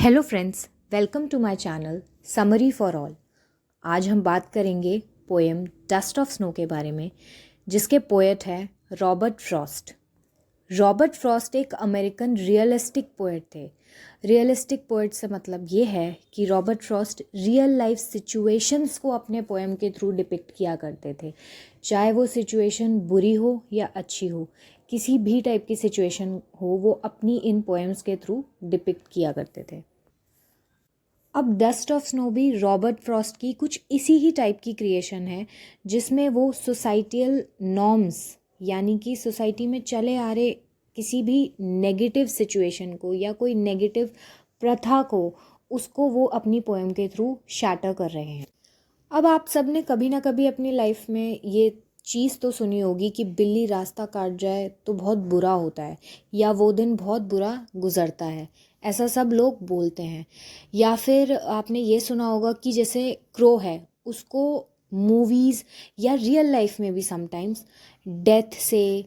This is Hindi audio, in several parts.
Hello friends, welcome to my channel summary for all. आज हम बात करेंगे पोएम डस्ट ऑफ स्नो के बारे में, जिसके पोएट हैं रॉबर्ट फ्रॉस्ट। रॉबर्ट फ्रॉस्ट एक अमेरिकन रियलिस्टिक पोएट थे। रियलिस्टिक पोएट से मतलब ये है कि Robert Frost real life situations को अपने पोएम के थ्रू डिपिक्ट किया करते थे, चाहे वो सिचुएशन बुरी हो या अच्छी हो, किसी भी टाइप की सिचुएशन हो, वो अपनी इन पोएम्स के थ्रू डिपिक्ट किया करते थे। अब डस्ट ऑफ स्नो भी रॉबर्ट फ्रॉस्ट की कुछ इसी ही टाइप की क्रिएशन है, जिसमें वो सोसाइटियल नॉर्म्स यानी कि सोसाइटी में चले आ रहे किसी भी नेगेटिव सिचुएशन को या कोई नेगेटिव प्रथा को, उसको वो अपनी पोएम के थ्रू शैटर कर रहे हैं। अब आप सब ने कभी ना कभी अपनी लाइफ में ये चीज़ तो सुनी होगी कि बिल्ली रास्ता काट जाए तो बहुत बुरा होता है, या वो दिन बहुत बुरा गुजरता है, ऐसा सब लोग बोलते हैं। या फिर आपने ये सुना होगा कि जैसे क्रो है, उसको मूवीज़ या रियल लाइफ में भी समटाइम्स डेथ से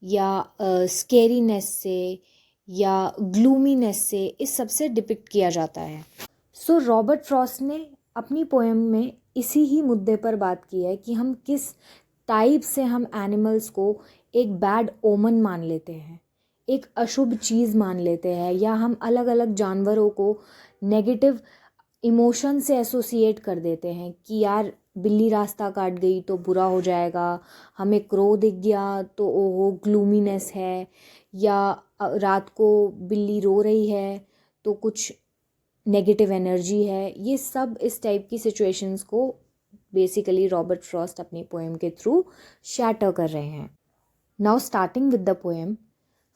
या स्केरीनेस से या ग्लूमीनेस से, इस सब से डिपिक्ट किया जाता है। सो रॉबर्ट फ्रॉस्ट ने अपनी पोएम में इसी ही मुद्दे पर बात की है कि हम किस टाइप से हम एनिमल्स को एक बैड ओमन मान लेते हैं, एक अशुभ चीज़ मान लेते हैं, या हम अलग अलग जानवरों को नेगेटिव इमोशन से एसोसिएट कर देते हैं कि यार बिल्ली रास्ता काट गई तो बुरा हो जाएगा, हमें क्रो दिख गया तो ओहो ग्लूमीनेस है, या रात को बिल्ली रो रही है तो कुछ नेगेटिव एनर्जी है। ये सब इस टाइप की सिचुएशंस को बेसिकली रॉबर्ट फ्रॉस्ट अपनी पोएम के थ्रू शैटर कर रहे हैं। Now starting with the poem,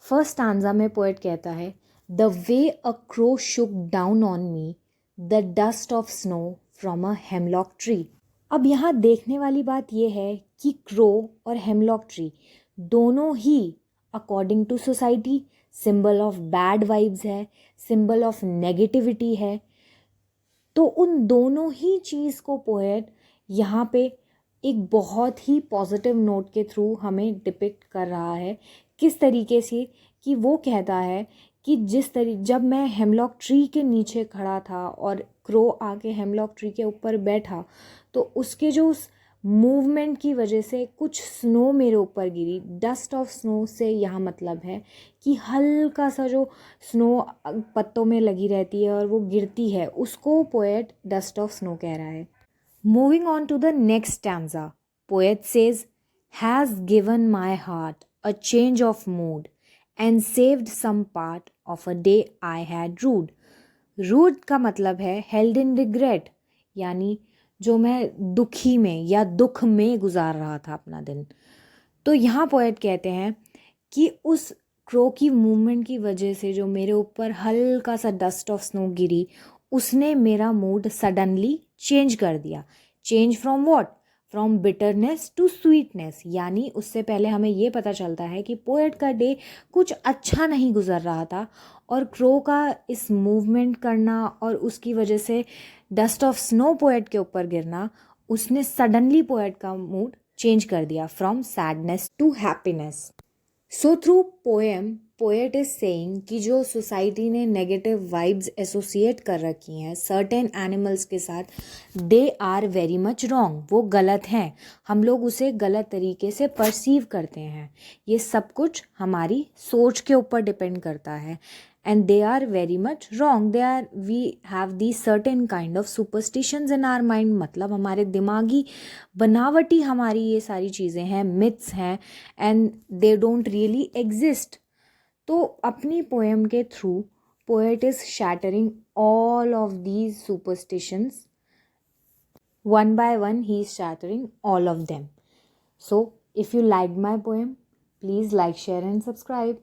first stanza में पोएट कहता है, the way a crow Shuk down on me the dust of snow from a hemlock tree. अब यहाँ देखने वाली बात यह है कि क्रो और हेमलॉक ट्री दोनों ही according to society symbol of bad vibes है, सिंबल ऑफ नेगेटिविटी है। तो उन दोनों ही चीज़ को पोएट यहाँ पे एक बहुत ही पॉजिटिव नोट के थ्रू हमें डिपिक्ट कर रहा है। किस तरीके से कि वो कहता है कि जब मैं हेमलॉक ट्री के नीचे खड़ा था और क्रो आके हेमलॉक ट्री के ऊपर बैठा, तो उसके जो उस मूवमेंट की वजह से कुछ स्नो मेरे ऊपर गिरी। डस्ट ऑफ स्नो से यहाँ मतलब है कि हल्का सा जो स्नो पत्तों में लगी रहती है और वो गिरती है, उसको पोएट डस्ट ऑफ स्नो कह रहा है। Moving on to the next stanza, poet says, has given my heart a change of mood and saved some part of a day I had rued. Rued का मतलब है हेल्ड इन रिग्रेट, यानी जो मैं दुखी में या दुख में गुजार रहा था अपना दिन। तो यहाँ पोएट कहते हैं कि उस क्रो की मूवमेंट की वजह से जो मेरे ऊपर हल्का सा डस्ट ऑफ स्नो गिरी, उसने मेरा मूड सडनली चेंज कर दिया। Change from what? From bitterness to sweetness. यानी उससे पहले हमें ये पता चलता है कि पोएट का डे कुछ अच्छा नहीं गुजर रहा था, और क्रो का इस मूवमेंट करना और उसकी वजह से डस्ट ऑफ स्नो पोएट के ऊपर गिरना, उसने सडनली पोएट का मूड चेंज कर दिया from sadness to happiness. So through poem poet is saying कि जो सोसाइटी ने नेगेटिव वाइब्स एसोसिएट कर रखी हैं सर्टेन एनिमल्स के साथ, they are very much wrong, वो गलत हैं। हम लोग उसे गलत तरीके से परसीव करते हैं। ये सब कुछ हमारी सोच के ऊपर डिपेंड करता है, and they are very much wrong. We have these certain kind of superstitions in our mind, मतलब हमारे दिमागी बनावटी हमारी ये सारी चीज़ें हैं, myths हैं, and they don't really exist. तो अपनी पोएम के through poet is shattering all of these superstitions. One by one he is shattering all of them. So if you liked my poem, please like, share and subscribe.